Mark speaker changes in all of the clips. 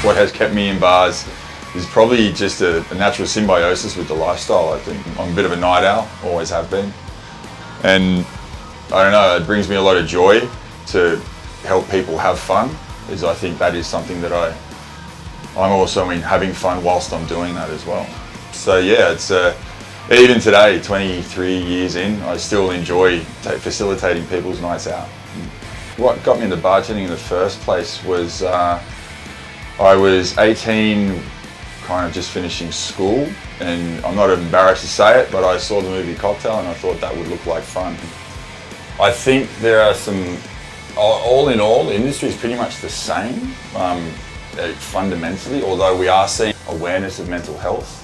Speaker 1: what has kept me in bars is probably just a natural symbiosis with the lifestyle, I think. I'm a bit of a night owl, always have been. And I don't know, it brings me a lot of joy to help people have fun, is I think that is something that I'm also having fun whilst I'm doing that as well. So yeah, it's even today, 23 years in, I still enjoy facilitating people's nights out. What got me into bartending in the first place was I was 18, kind of just finishing school, and I'm not embarrassed to say it, but I saw the movie Cocktail and I thought that would look like fun. I think there are some, all in all, the industry is pretty much the same fundamentally, although we are seeing awareness of mental health,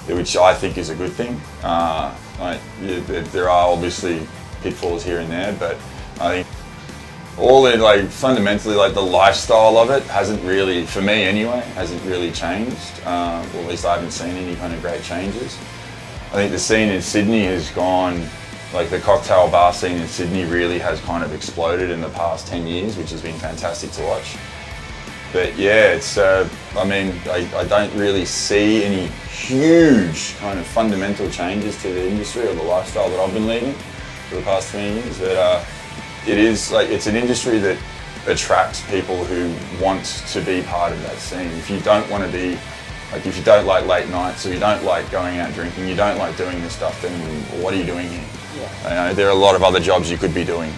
Speaker 1: which I think is a good thing. There are obviously pitfalls here and there, but I think fundamentally, the lifestyle of it hasn't really, for me anyway, hasn't really changed. Well, at least I haven't seen any kind of great changes. I think the scene in Sydney has gone, the cocktail bar scene in Sydney really has kind of exploded in the past 10 years, which has been fantastic to watch. But yeah, it's, I don't really see any huge kind of fundamental changes to the industry or the lifestyle that I've been leading for the past 20 years. But it's an industry that attracts people who want to be part of that scene. If you don't want to be, if you don't like late nights, or you don't like going out drinking, you don't like doing this stuff, then what are you doing here? Yeah. There are a lot of other jobs you could be doing.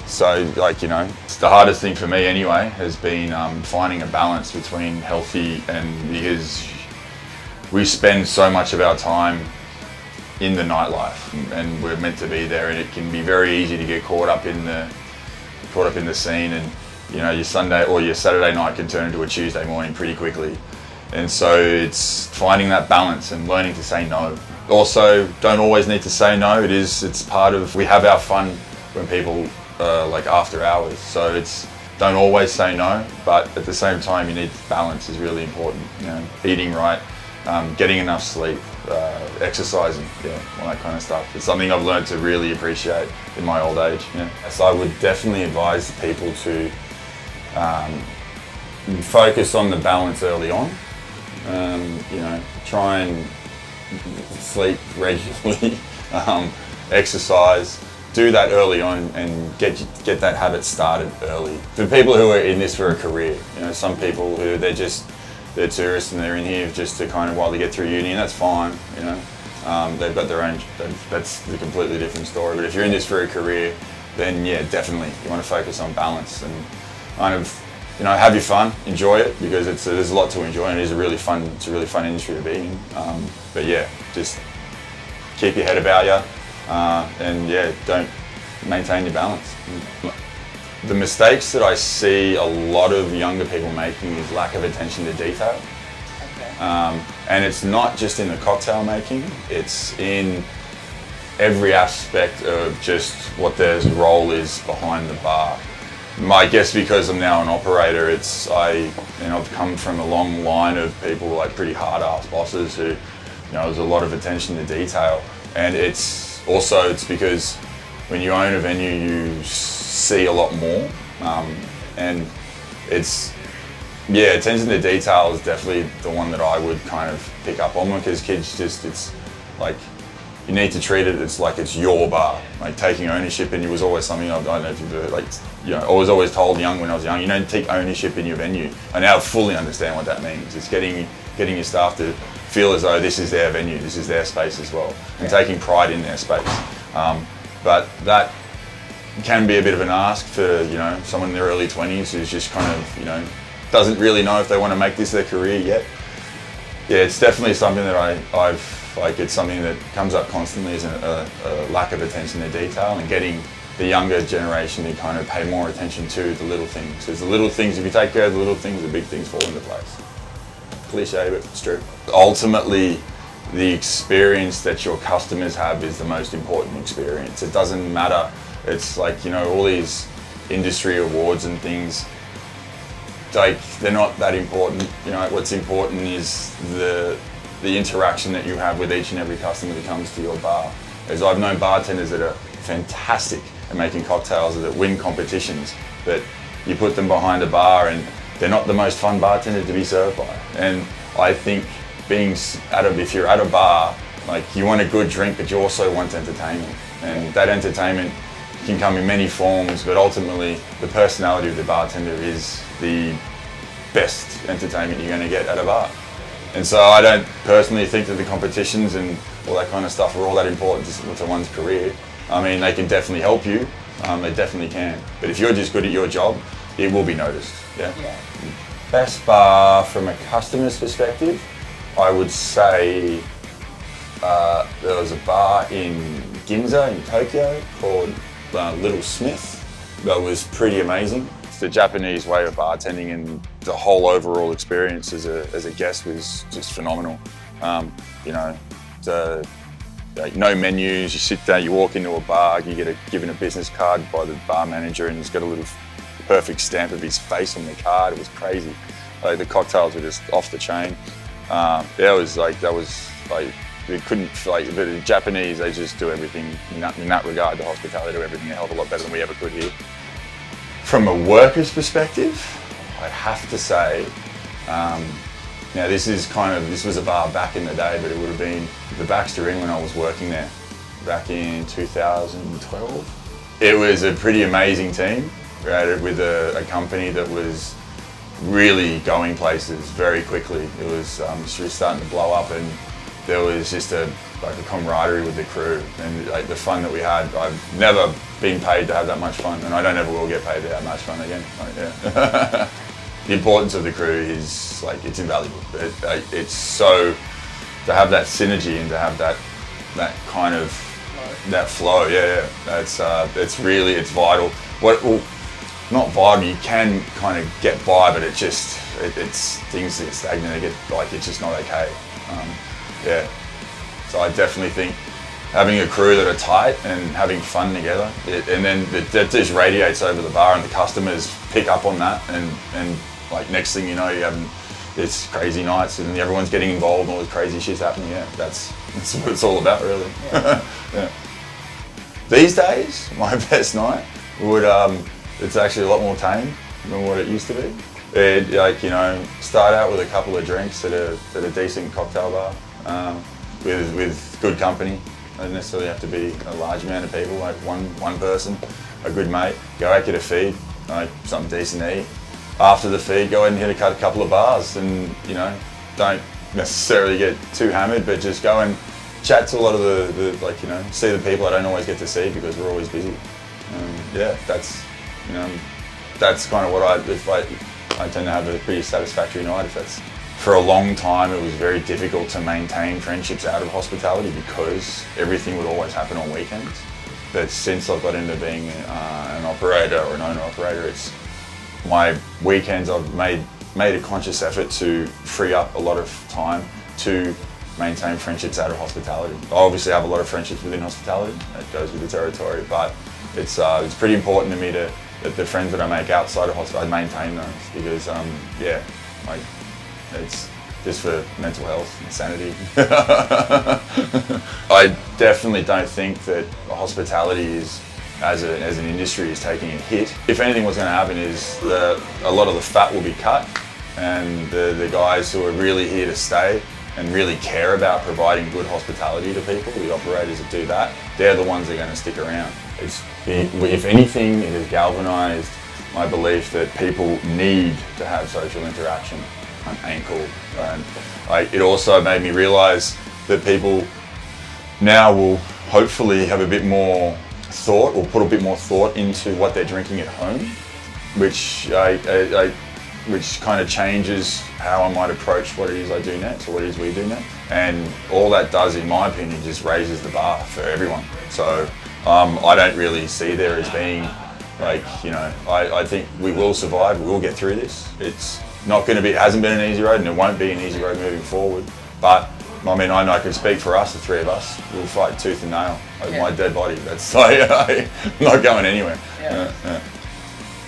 Speaker 1: So it's the hardest thing for me anyway, has been finding a balance between healthy and, because we spend so much of our time in the nightlife and we're meant to be there, and it can be very easy to get caught up in the scene, and your Sunday or your Saturday night can turn into a Tuesday morning pretty quickly. And so it's finding that balance and learning to say no. Also, don't always need to say no. It's part of, we have our fun when people after hours, so don't always say no, but at the same time you need balance is really important. Eating right, getting enough sleep, exercising, all that kind of stuff. It's something I've learned to really appreciate in my old age. So I would definitely advise people to focus on the balance early on. Try and sleep regularly, exercise. Do that early on and get that habit started early. For people who are in this for a career, some people who they're tourists and they're in here just to kind of while they get through uni, and that's fine. They've got their own. That's a completely different story. But if you're in this for a career, then yeah, definitely you want to focus on balance and kind of have your fun, enjoy it, because there's a lot to enjoy, and it's a really fun industry to be in. But yeah, just keep your head about you. And don't maintain your balance. The mistakes that I see a lot of younger people making is lack of attention to detail. Okay. And it's not just in the cocktail making, it's in every aspect of just what their role is behind the bar. I guess because I'm now an operator, I've come from a long line of people pretty hard-ass bosses who, there's a lot of attention to detail, and it's because when you own a venue, you see a lot more, and attention to detail is definitely the one that I would kind of pick up on, because kids you need to treat it as it's your bar, taking ownership. And it was always something I don't know if you've heard, I was always told when I was young, take ownership in your venue. I now fully understand what that means. It's getting your staff to feel as though this is their venue, this is their space as well, and taking pride in their space. But that can be a bit of an ask for someone in their early 20s who's just kind of doesn't really know if they want to make this their career yet. Yeah, it's definitely something that it's something that comes up constantly, is a lack of attention to detail, and getting the younger generation to kind of pay more attention to the little things. Because the little things, if you take care of the little things, the big things fall into place. Cliche, but it's true. Ultimately, the experience that your customers have is the most important experience. It doesn't matter. It's all these industry awards and things, they're not that important. What's important is the interaction that you have with each and every customer that comes to your bar. As I've known bartenders that are fantastic at making cocktails, that win competitions, but you put them behind a bar and they're not the most fun bartender to be served by. And I think if you're at a bar, like you want a good drink, but you also want entertainment. And that entertainment can come in many forms, but ultimately the personality of the bartender is the best entertainment you're going to get at a bar. And so I don't personally think that the competitions and all that kind of stuff are all that important to one's career. I mean, they can definitely help you, they definitely can. But if you're just good at your job, it will be noticed, yeah. Best bar from a customer's perspective, I would say there was a bar in Ginza in Tokyo called Little Smith that was pretty amazing. It's the Japanese way of bartending, and the whole overall experience as a guest was just phenomenal. Like no menus, you sit down, you walk into a bar, you get given a business card by the bar manager, and he's got a little perfect stamp of his face on the card. It was crazy. Like the cocktails were just off the chain. The Japanese, they just do everything in that regard. The hospitality, do everything a hell of a lot better than we ever could here. From a worker's perspective, I'd have to say, now this was a bar back in the day, but it would have been the Baxter Inn when I was working there back in 2012. It was a pretty amazing team, right, with a company that was really going places very quickly. It was just starting to blow up, and there was just a camaraderie with the crew, and like the fun that we had. I've never been paid to have that much fun, and I don't ever will get paid to have much fun again. The importance of the crew is it's invaluable. It's so to have that synergy and to have that kind of that flow. It's vital. Not vital. You can kind of get by, but it's things get stagnant. It's just not okay. So I definitely think having a crew that are tight and having fun together, and then that just radiates over the bar, and the customers pick up on that, and like next thing you know, you have this crazy nights, and everyone's getting involved, and all this crazy shit's happening. Yeah, that's what it's all about, really. Yeah. These days, my best night would it's actually a lot more tame than what it used to be. Start out with a couple of drinks at a decent cocktail bar with good company. Doesn't necessarily have to be a large amount of people, like one person, a good mate. Go out, get a feed, something decent to eat. After the feed, go ahead and hit a couple of bars, and don't necessarily get too hammered, but just go and chat to a lot of the see the people I don't always get to see because we're always busy. That's kind of what I tend to have a pretty satisfactory night. For a long time, it was very difficult to maintain friendships out of hospitality because everything would always happen on weekends. But since I've got into being an operator or an owner-operator, my weekends I've made a conscious effort to free up a lot of time to maintain friendships out of hospitality. I obviously have a lot of friendships within hospitality, that goes with the territory, but it's pretty important to me that the friends that I make outside of hospitality, I maintain those because it's just for mental health and sanity. I definitely don't think that hospitality as an industry is taking a hit. If anything, what's going to happen is a lot of the fat will be cut, and the guys who are really here to stay and really care about providing good hospitality to people, the operators that do that, they're the ones that are going to stick around. If anything, it has galvanised my belief that people need to have social interaction. Ain't cool. And it also made me realise that people now will hopefully have a bit more thought, or put a bit more thought into what they're drinking at home, which kind of changes how I might approach what it is I do next, or what it is we do next. And all that does, in my opinion, just raises the bar for everyone. So I don't really see there as being I think we will survive, we will get through this. It's not going to be, it hasn't been an easy road, and it won't be an easy road moving forward. But I mean, I know I can speak for us, the three of us. We'll fight tooth and nail. My dead body. That's I'm not going anywhere.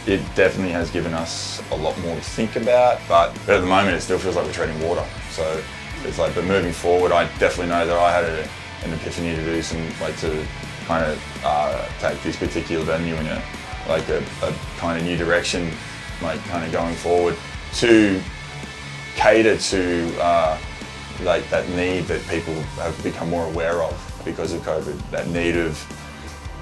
Speaker 1: It definitely has given us a lot more to think about, but at the moment it still feels like we're treading water. So it's but moving forward, I definitely know that I had an epiphany to do some, to kind of take this particular venue in a kind of new direction, kind of going forward. to cater to like that need that people have become more aware of because of COVID, that need of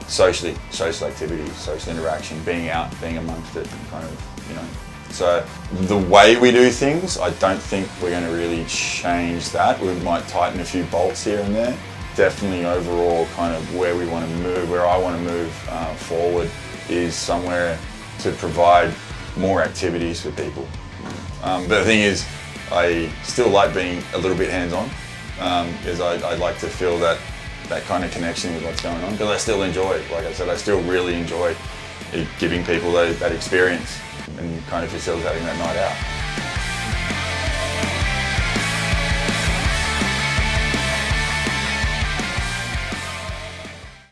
Speaker 1: social activity, social interaction, being out, being amongst it, kind of, you know. So the way we do things, I don't think we're going to really change that. We might tighten a few bolts here and there. Definitely overall kind of where we want to move, where I want to move forward is somewhere to provide more activities for people. But the thing is, I still like being a little bit hands-on because I like to feel that kind of connection with what's going on, because I still enjoy it. Like I said, I still really enjoy giving people that experience and kind of facilitating that night out.